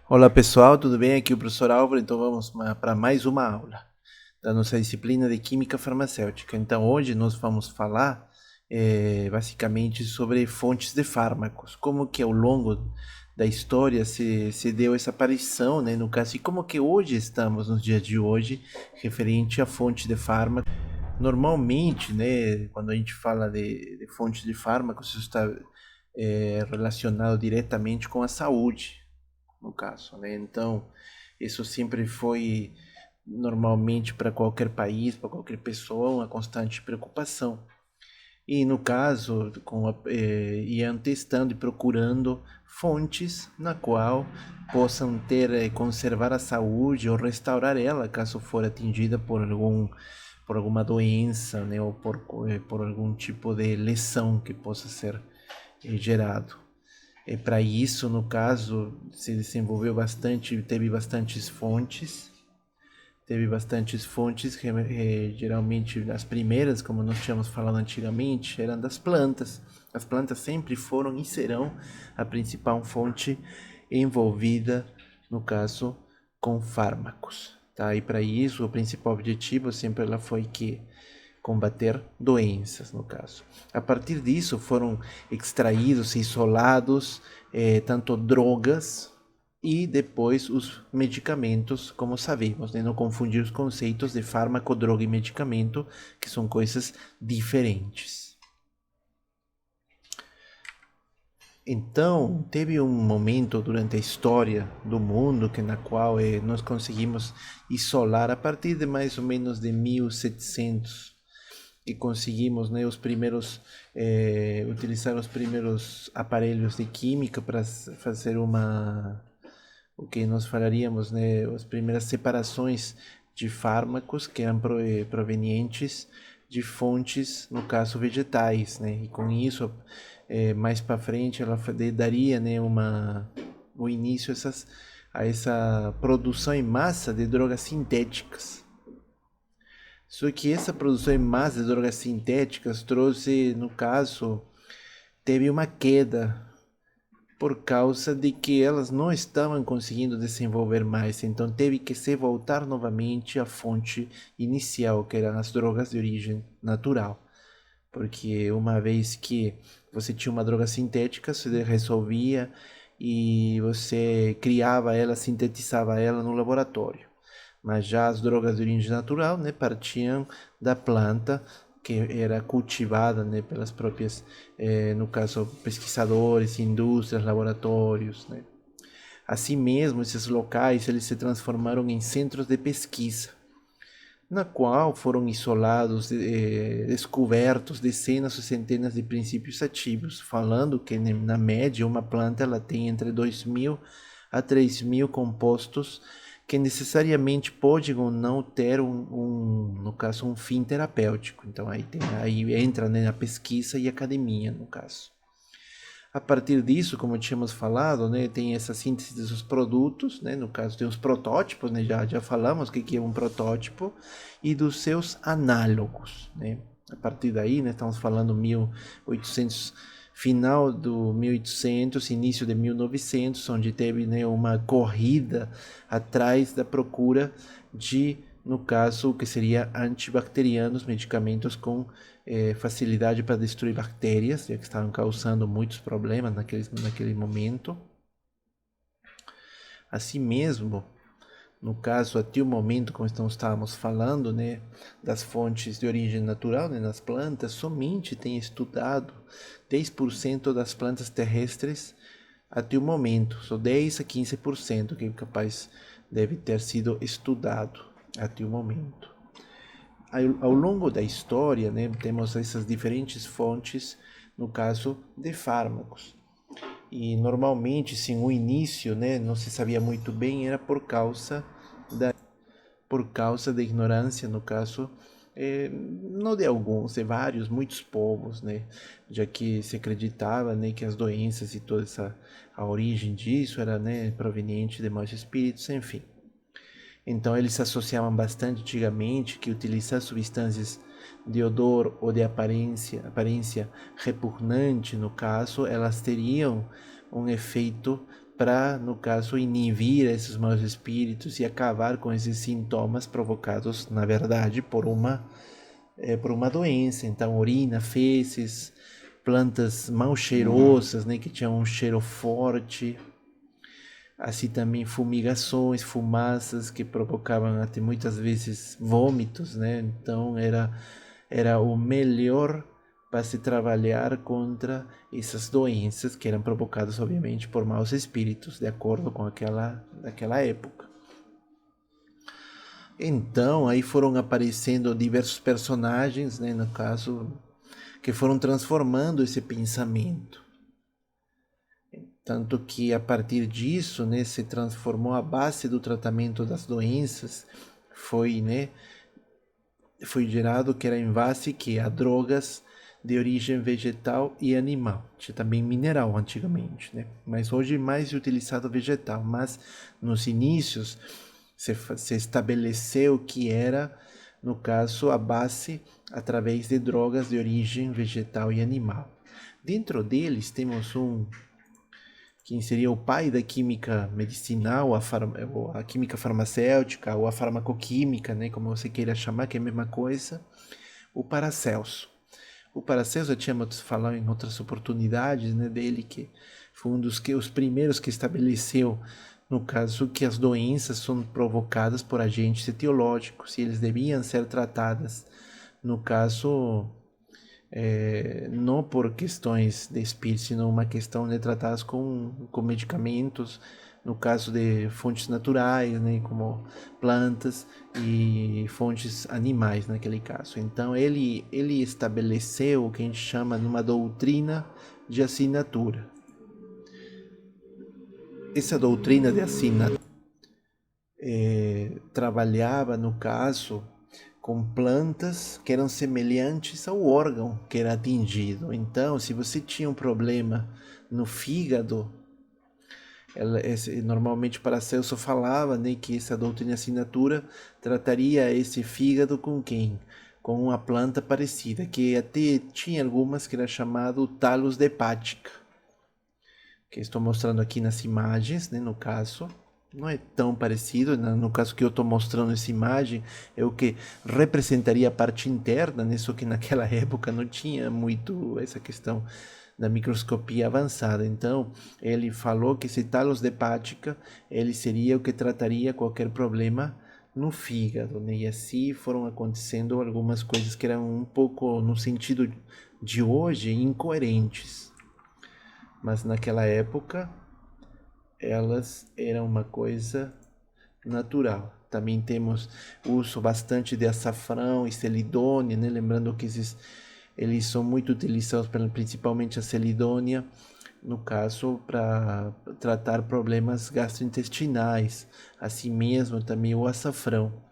Olá pessoal, tudo bem? Aqui é o professor Álvaro, então vamos para mais uma aula da nossa disciplina de Química Farmacêutica. Então hoje nós vamos falar basicamente sobre fontes de fármacos, como que ao longo da história se deu essa aparição, né, no caso, e como que hoje estamos, nos dias de hoje, referente à fonte de fármacos. Normalmente, né, quando a gente fala de fontes de fármacos, isso está relacionado diretamente com a saúde, no caso, né? Então, isso sempre foi normalmente para qualquer país, para qualquer pessoa, uma constante preocupação. E no caso, iam testando e procurando fontes na qual possam ter conservar a saúde ou restaurar ela caso for atingida por alguma doença, né, ou por algum tipo de lesão que possa ser gerado. Para isso, no caso, se desenvolveu bastante, teve bastantes fontes, geralmente as primeiras, como nós tínhamos falado antigamente, eram das plantas. As plantas sempre foram e serão a principal fonte envolvida, no caso, com fármacos. Tá? E para isso, o principal objetivo sempre ela foi que combater doenças, no caso. A partir disso foram extraídos e isolados tanto drogas e depois os medicamentos, como sabemos, né? Não confundir os conceitos de fármaco, droga e medicamento, que são coisas diferentes. Então, teve um momento durante a história do mundo que na qual nós conseguimos isolar a partir de mais ou menos de 1700 que conseguimos, né, os primeiros utilizar os primeiros aparelhos de química para fazer o que nós falaríamos, né, as primeiras separações de fármacos que eram provenientes de fontes, no caso vegetais, né, e com isso mais para frente ela daria, né, o início a essa produção em massa de drogas sintéticas. Só que essa produção em massa de drogas sintéticas trouxe, no caso, teve uma queda por causa de que elas não estavam conseguindo desenvolver mais, então teve que se voltar novamente à fonte inicial, que eram as drogas de origem natural. Porque uma vez que você tinha uma droga sintética, você resolvia e você criava ela, sintetizava ela no laboratório. Mas já as drogas de origem natural, né, partiam da planta que era cultivada, né, pelas próprias, no caso, pesquisadores, indústrias, laboratórios, né. Assim mesmo, esses locais eles se transformaram em centros de pesquisa, na qual foram isolados, descobertos dezenas ou centenas de princípios ativos, falando que na média uma planta ela tem entre 2.000 a 3.000 compostos que necessariamente podem ou não ter no caso, um fim terapêutico. Então aí entra, né, a pesquisa e a academia, no caso. A partir disso, como tínhamos falado, né, tem essa síntese dos produtos, né, no caso tem os protótipos, né, já falamos o que é um protótipo, e dos seus análogos. Né. A partir daí, né, estamos falando 1800, final do 1800, início de 1900, onde teve, né, uma corrida atrás da procura de, no caso, o que seria antibacterianos, medicamentos com facilidade para destruir bactérias, já que estavam causando muitos problemas naquele momento. Assim mesmo, no caso, até o momento, como estávamos falando, né, das fontes de origem natural, né, nas plantas, somente tem estudado 10% das plantas terrestres até o momento, só 10 a 15% que é capaz deve ter sido estudado até o momento. Ao longo da história, né, temos essas diferentes fontes, no caso de fármacos. E normalmente, sim, o início, né, não se sabia muito bem, era por causa da ignorância, no caso, não de alguns, de vários, muitos povos, né, já que se acreditava, né, que as doenças e toda a origem disso era, né, proveniente de maus espíritos, enfim. Então eles associavam bastante antigamente que utilizar substâncias de odor ou de aparência repugnante, no caso, elas teriam um efeito para, no caso, inibir esses maus espíritos e acabar com esses sintomas provocados, na verdade, por uma doença. Então, urina, fezes, plantas mal cheirosas, né, que tinham um cheiro forte, assim também fumigações, fumaças que provocavam até muitas vezes vômitos, né? Então era o melhor para se trabalhar contra essas doenças que eram provocadas, obviamente, por maus espíritos, de acordo com aquela época. Então, aí foram aparecendo diversos personagens, né, no caso, que foram transformando esse pensamento. Tanto que a partir disso, né, se transformou a base do tratamento das doenças, foi, né, foi gerado que era em base que a drogas de origem vegetal e animal. Tinha também mineral antigamente, né? Mas hoje mais utilizado vegetal. Mas nos inícios se estabeleceu que era, no caso, a base através de drogas de origem vegetal e animal. Dentro deles temos quem seria o pai da química medicinal, a química farmacêutica, ou a farmacoquímica, né, como você queira chamar, que é a mesma coisa, o Paracelso. O Paracelso, já tínhamos falado em outras oportunidades, né, dele, que foi um dos os primeiros que estabeleceu, no caso, que as doenças são provocadas por agentes etiológicos e eles deviam ser tratadas, no caso, não por questões de espírito, sino uma questão de tratadas com medicamentos, no caso de fontes naturais, né, como plantas e fontes animais naquele caso. Então ele estabeleceu o que a gente chama de uma doutrina de assinatura. Essa doutrina de assinatura trabalhava, no caso, com plantas que eram semelhantes ao órgão que era atingido. Então, se você tinha um problema no fígado, normalmente Paracelso falava, né, que essa doutrina assinatura trataria esse fígado com quem? Com uma planta parecida, que até tinha algumas que era chamado Talos de hepática, que estou mostrando aqui nas imagens, né, no caso. Não é tão parecido, no caso que eu estou mostrando essa imagem, é o que representaria a parte interna, né? Só que naquela época não tinha muito essa questão da microscopia avançada. Então, ele falou que esse talos de hepática, ele seria o que trataria qualquer problema no fígado, né? E assim foram acontecendo algumas coisas que eram um pouco, no sentido de hoje, incoerentes. Mas naquela época elas eram uma coisa natural. Também temos uso bastante de açafrão e celidônia, né? Lembrando que eles são muito utilizados, principalmente a celidônia, no caso, para tratar problemas gastrointestinais. Assim mesmo, também o açafrão.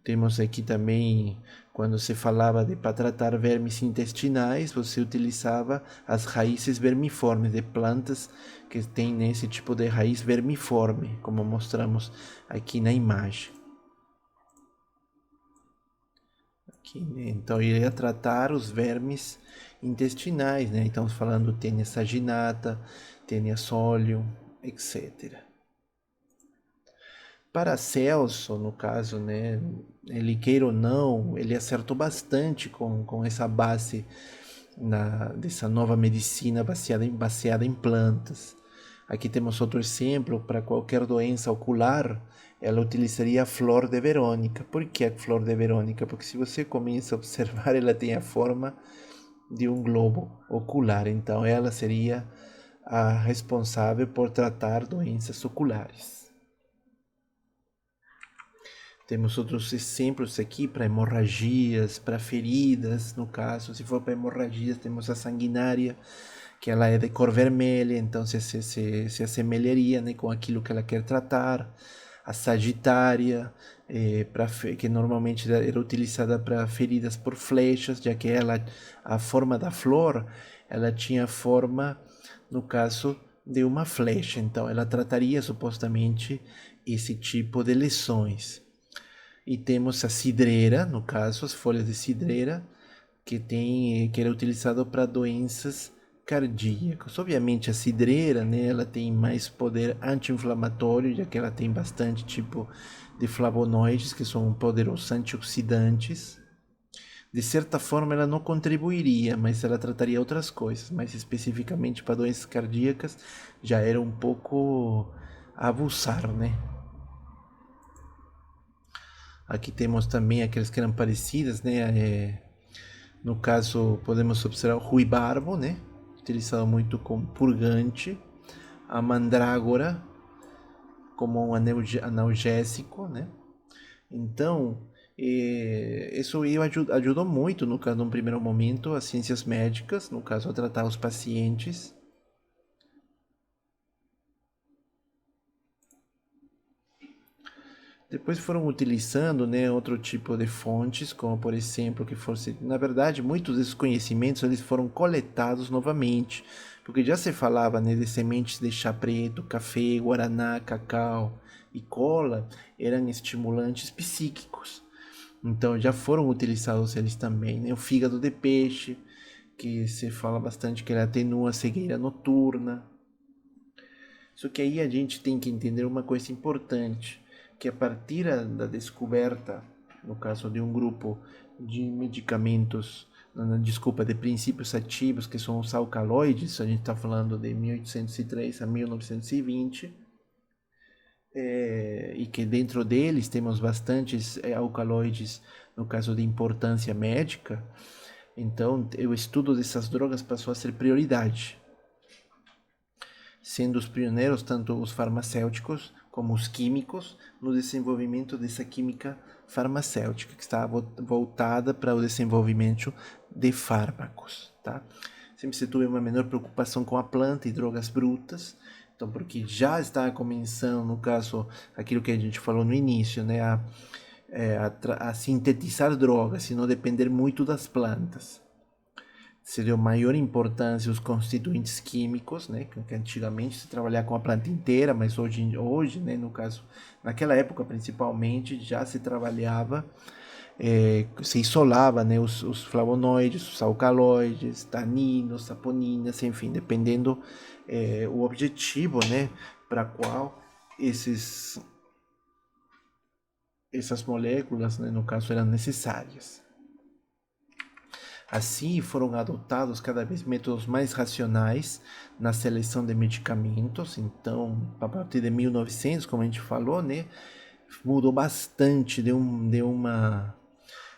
Temos aqui também, quando se falava de para tratar vermes intestinais, você utilizava as raízes vermiformes de plantas que têm esse tipo de raiz vermiforme, como mostramos aqui na imagem. Aqui, né? Então, iria tratar os vermes intestinais, né? Estamos falando Taenia saginata, Taenia solium, etc. Paracelso, no caso, né, ele queira ou não, ele acertou bastante com essa base dessa nova medicina baseada em plantas. Aqui temos outro exemplo, para qualquer doença ocular, ela utilizaria a flor de Verônica. Por que a flor de Verônica? Porque se você começa a observar, ela tem a forma de um globo ocular, então ela seria a responsável por tratar doenças oculares. Temos outros exemplos aqui para hemorragias, para feridas, no caso, se for para hemorragias, temos a sanguinária, que ela é de cor vermelha, então se assemelharia, né, com aquilo que ela quer tratar. A sagitária, que normalmente era utilizada para feridas por flechas, já que a forma da flor, ela tinha a forma, no caso, de uma flecha, então ela trataria supostamente esse tipo de lesões. E temos a cidreira, no caso, as folhas de cidreira, que era utilizado para doenças cardíacos. Obviamente a cidreira, né, ela tem mais poder anti-inflamatório, já que ela tem bastante tipo de flavonoides, que são poderosos antioxidantes. De certa forma ela não contribuiria, mas ela trataria outras coisas, mas especificamente para doenças cardíacas já era um pouco abusar, né? Aqui temos também aquelas que eram parecidas, né? No caso, podemos observar o ruibarbo, né? Utilizado muito como purgante. A mandrágora, como um analgésico, né? Então, isso ajudou muito, no caso, num primeiro momento, as ciências médicas, no caso, a tratar os pacientes. Depois foram utilizando, né, outro tipo de fontes, como por exemplo, que fosse, na verdade, muitos desses conhecimentos eles foram coletados novamente, porque já se falava, né, de sementes de chá preto, café, guaraná, cacau e cola, eram estimulantes psíquicos. Então já foram utilizados eles também, né? O fígado de peixe, que se fala bastante que ele atenua a cegueira noturna. Só que aí a gente tem que entender uma coisa importante, que a partir da descoberta, no caso de um grupo de medicamentos, desculpa, de princípios ativos, que são os alcaloides, a gente está falando de 1803 a 1920, e que dentro deles temos bastantes alcaloides, no caso de importância médica, então o estudo dessas drogas passou a ser prioridade, sendo os pioneiros tanto os farmacêuticos como os químicos no desenvolvimento dessa química farmacêutica, que está voltada para o desenvolvimento de fármacos. Tá? Sempre se teve uma menor preocupação com a planta e drogas brutas, então porque já está começando, no caso, aquilo que a gente falou no início, né, a sintetizar drogas e não depender muito das plantas. Se deu maior importância os constituintes químicos, né, que antigamente se trabalhava com a planta inteira, mas hoje, né, no caso, naquela época principalmente, já se trabalhava, se isolava, né, os flavonoides, os alcaloides, taninos, saponinas, enfim, dependendo o objetivo, né, para qual essas moléculas, né, no caso, eram necessárias. Assim, foram adotados cada vez métodos mais racionais na seleção de medicamentos. Então, a partir de 1900, como a gente falou, né, mudou bastante, deu uma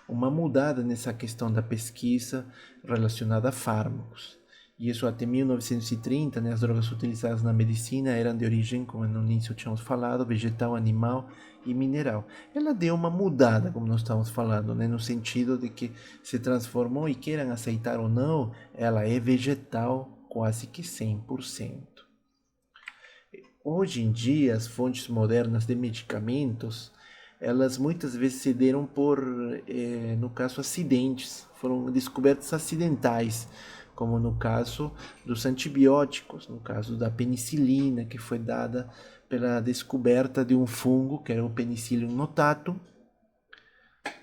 mudada nessa questão da pesquisa relacionada a fármacos. E isso até 1930, né, as drogas utilizadas na medicina eram de origem, como no início tínhamos falado, vegetal, animal e mineral. Ela deu uma mudada, como nós estamos falando, né, no sentido de que se transformou, e queiram aceitar ou não, ela é vegetal quase que 100%. Hoje em dia, as fontes modernas de medicamentos, elas muitas vezes se deram por, no caso, acidentes, foram descobertas acidentais, como no caso dos antibióticos, no caso da penicilina, que foi dada pela descoberta de um fungo, que era o Penicillium notatum,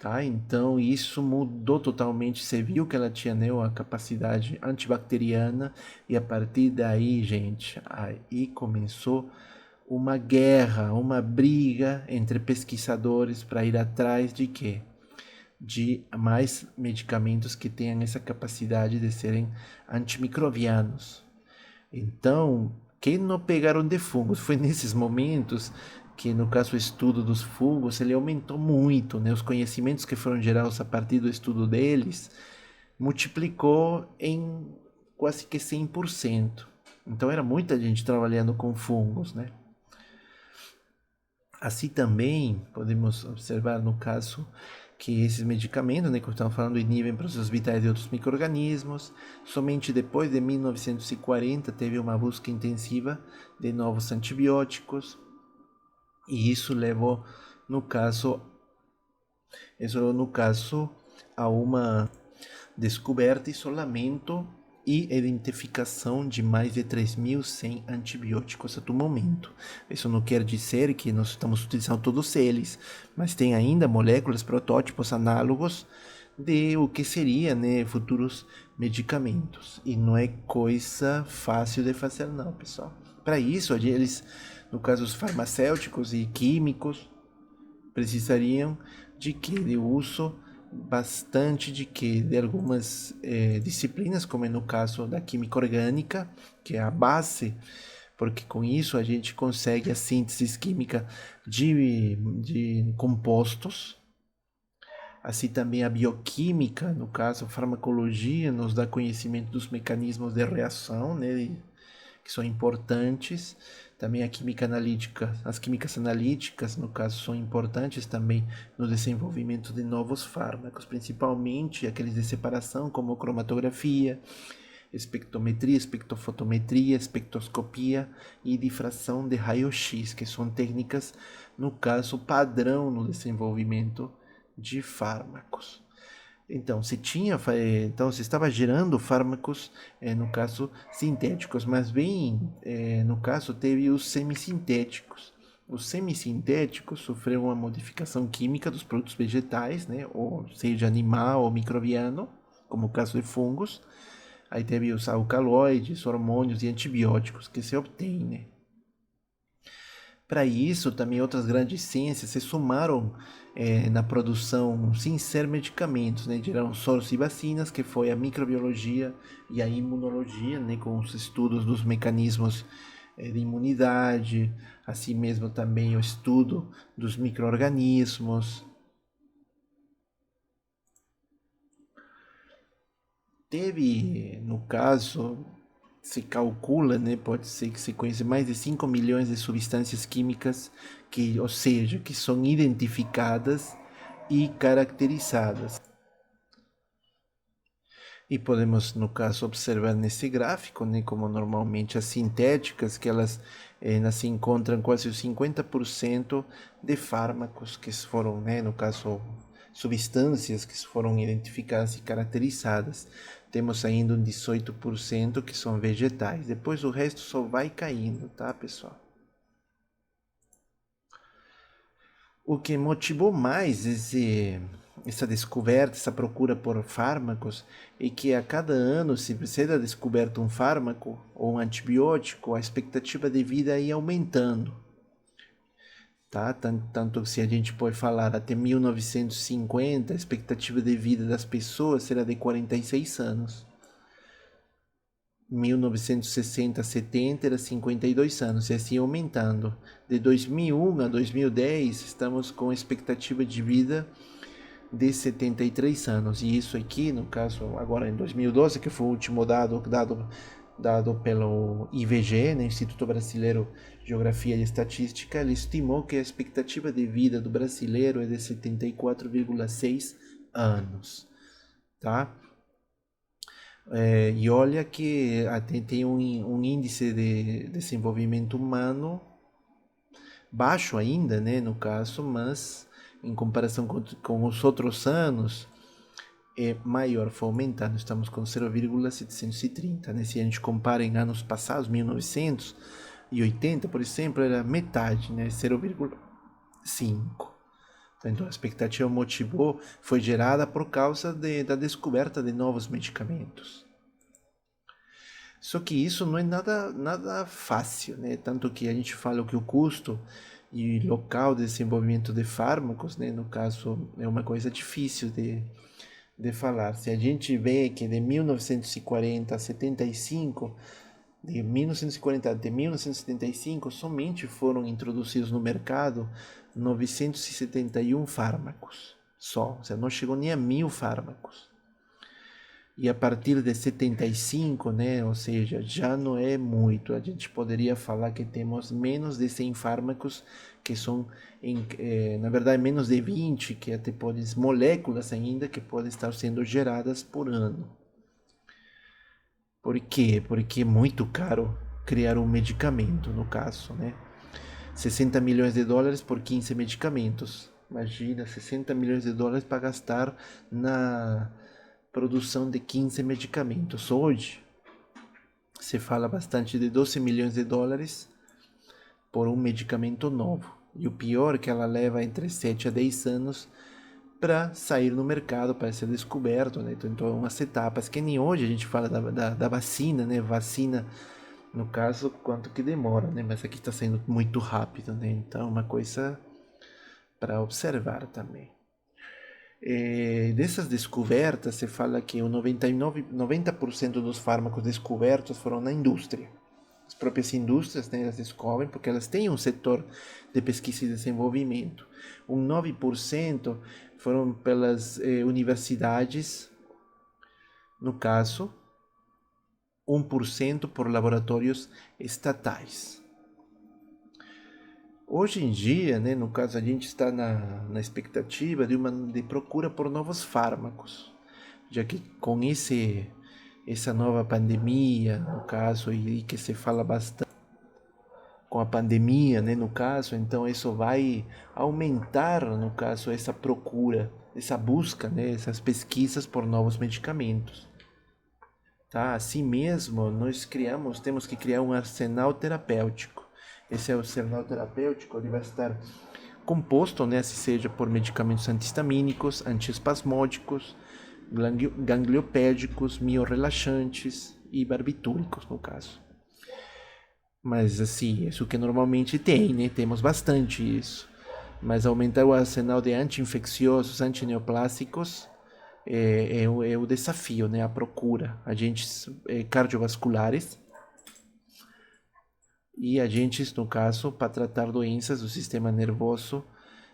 tá? Então isso mudou totalmente, você viu que ela tinha, né, a capacidade antibacteriana, e a partir daí, gente, aí começou uma guerra, uma briga entre pesquisadores para ir atrás de quê? De mais medicamentos que tenham essa capacidade de serem antimicrobianos. Então, que não pegaram de fungos? Foi nesses momentos que, no caso, o estudo dos fungos, ele aumentou muito, né? Os conhecimentos que foram gerados a partir do estudo deles multiplicou em quase que 100%. Então, era muita gente trabalhando com fungos, né? Assim também podemos observar no caso que esses medicamentos, né, que estamos falando, inibem processos vitais de outros micro-organismos. Somente depois de 1940 teve uma busca intensiva de novos antibióticos, e isso levou, no caso, a uma descoberta, isolamento e identificação de mais de 3.100 antibióticos até o momento. Isso não quer dizer que nós estamos utilizando todos eles, mas tem ainda moléculas, protótipos análogos de o que seria, né, futuros medicamentos. E não é coisa fácil de fazer não, pessoal. Para isso, eles, no caso os farmacêuticos e químicos, precisariam de que? De uso bastante de que? De algumas disciplinas, como é no caso da química orgânica, que é a base, porque com isso a gente consegue a síntese química de compostos. Assim também a bioquímica, no caso a farmacologia, nos dá conhecimento dos mecanismos de reação, né, que são importantes. Também a química analítica, as químicas analíticas, no caso, são importantes também no desenvolvimento de novos fármacos, principalmente aqueles de separação, como cromatografia, espectrometria, espectrofotometria, espectroscopia e difração de raio-x, que são técnicas, no caso, padrão no desenvolvimento de fármacos. Então, se estava gerando fármacos, no caso, sintéticos, mas bem, no caso, teve os semissintéticos. Os semissintéticos sofreram uma modificação química dos produtos vegetais, né, ou seja, animal ou microbiano, como o caso de fungos. Aí teve os alcaloides, hormônios e antibióticos que se obtêm, né. Para isso, também outras grandes ciências se somaram na produção, sem ser medicamentos, né, de soros e vacinas, que foi a microbiologia e a imunologia, né, com os estudos dos mecanismos de imunidade, assim mesmo também o estudo dos micro-organismos. Teve, no caso, se calcula, né, pode ser que se conheça mais de 5 milhões de substâncias químicas que, ou seja, que são identificadas e caracterizadas. E podemos, no caso, observar nesse gráfico, né, como normalmente as sintéticas, que elas se encontram quase o 50% de fármacos que foram, né, no caso, substâncias que foram identificadas e caracterizadas. Temos ainda um 18% que são vegetais. Depois o resto só vai caindo, tá, pessoal? O que motivou mais essa descoberta, essa procura por fármacos, é que a cada ano, se precisa descoberto um fármaco ou um antibiótico, a expectativa de vida ia aumentando. Tá? Tanto se a gente pode falar até 1950, a expectativa de vida das pessoas será de 46 anos. 1960 a 70 era 52 anos, e assim aumentando. De 2001 a 2010, estamos com expectativa de vida de 73 anos. E isso aqui, no caso, agora em 2012, que foi o último dado pelo IBGE, né, Instituto Brasileiro de Geografia e Estatística, ele estimou que a expectativa de vida do brasileiro é de 74,6 anos. Tá? E olha que tem um índice de desenvolvimento humano baixo ainda, né, no caso, mas em comparação com os outros anos é maior, foi aumentando, estamos com 0,730, né? Se a gente compara em anos passados, 1980, por exemplo, era metade, né? 0,5. Então a expectativa motivou, foi gerada por causa da descoberta de novos medicamentos. Só que isso não é nada fácil, né? Tanto que a gente fala que o custo e local de desenvolvimento de fármacos, né, no caso, é uma coisa difícil de falar. Se a gente vê que de 1940 a 75, de 1940 até 1975, somente foram introduzidos no mercado 971 fármacos, só, ou seja, não chegou nem a 1000 fármacos. E a partir de 75, né, ou seja, já não é muito. A gente poderia falar que temos menos de 100 fármacos, que são, na verdade, menos de 20, que até podem, moléculas ainda, que podem estar sendo geradas por ano. Por quê? Porque é muito caro criar um medicamento, no caso, né? 60 milhões de dólares por 15 medicamentos. Imagina, 60 milhões de dólares para gastar na produção de 15 medicamentos. Hoje, se fala bastante de 12 milhões de dólares por um medicamento novo. E o pior é que ela leva entre 7 a 10 anos para sair no mercado, para ser descoberto, né? Então, umas etapas que nem hoje a gente fala da vacina, né? Vacina, no caso, quanto que demora, né? Mas aqui está sendo muito rápido, né? Então, uma coisa para observar também. Dessas descobertas, se fala que o 90% dos fármacos descobertos foram na indústria. As próprias indústrias, né, elas descobrem porque elas têm um setor de pesquisa e desenvolvimento. 9% foram pelas universidades, no caso, 1% por laboratórios estatais. Hoje em dia, né, no caso, a gente está na expectativa de procura por novos fármacos, já que com essa nova pandemia, no caso, e que se fala bastante com a pandemia, né, no caso, então isso vai aumentar, no caso, essa procura, essa busca, né, essas pesquisas por novos medicamentos. Tá? Assim mesmo, temos que criar um arsenal terapêutico. Esse arsenal terapêutico ele vai estar composto, né, se seja por medicamentos antihistamínicos, antiespasmódicos, gangliopédicos, miorrelaxantes e barbitúricos, no caso. Mas assim, isso que normalmente tem, né? Temos bastante isso. Mas aumentar o arsenal de anti-infecciosos, antineoplásicos é o desafio, né? A procura. Agentes cardiovasculares e agentes, no caso, para tratar doenças do sistema nervoso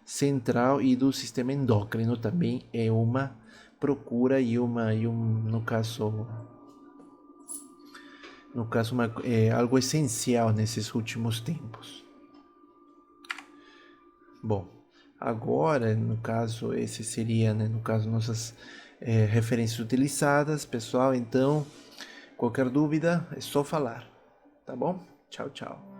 central e do sistema endócrino também é uma procura e no caso algo essencial nesses últimos tempos. Bom, agora, no caso, esse seria, né, no caso, nossas referências utilizadas, pessoal. Então, qualquer dúvida é só falar, tá bom? Tchau, tchau.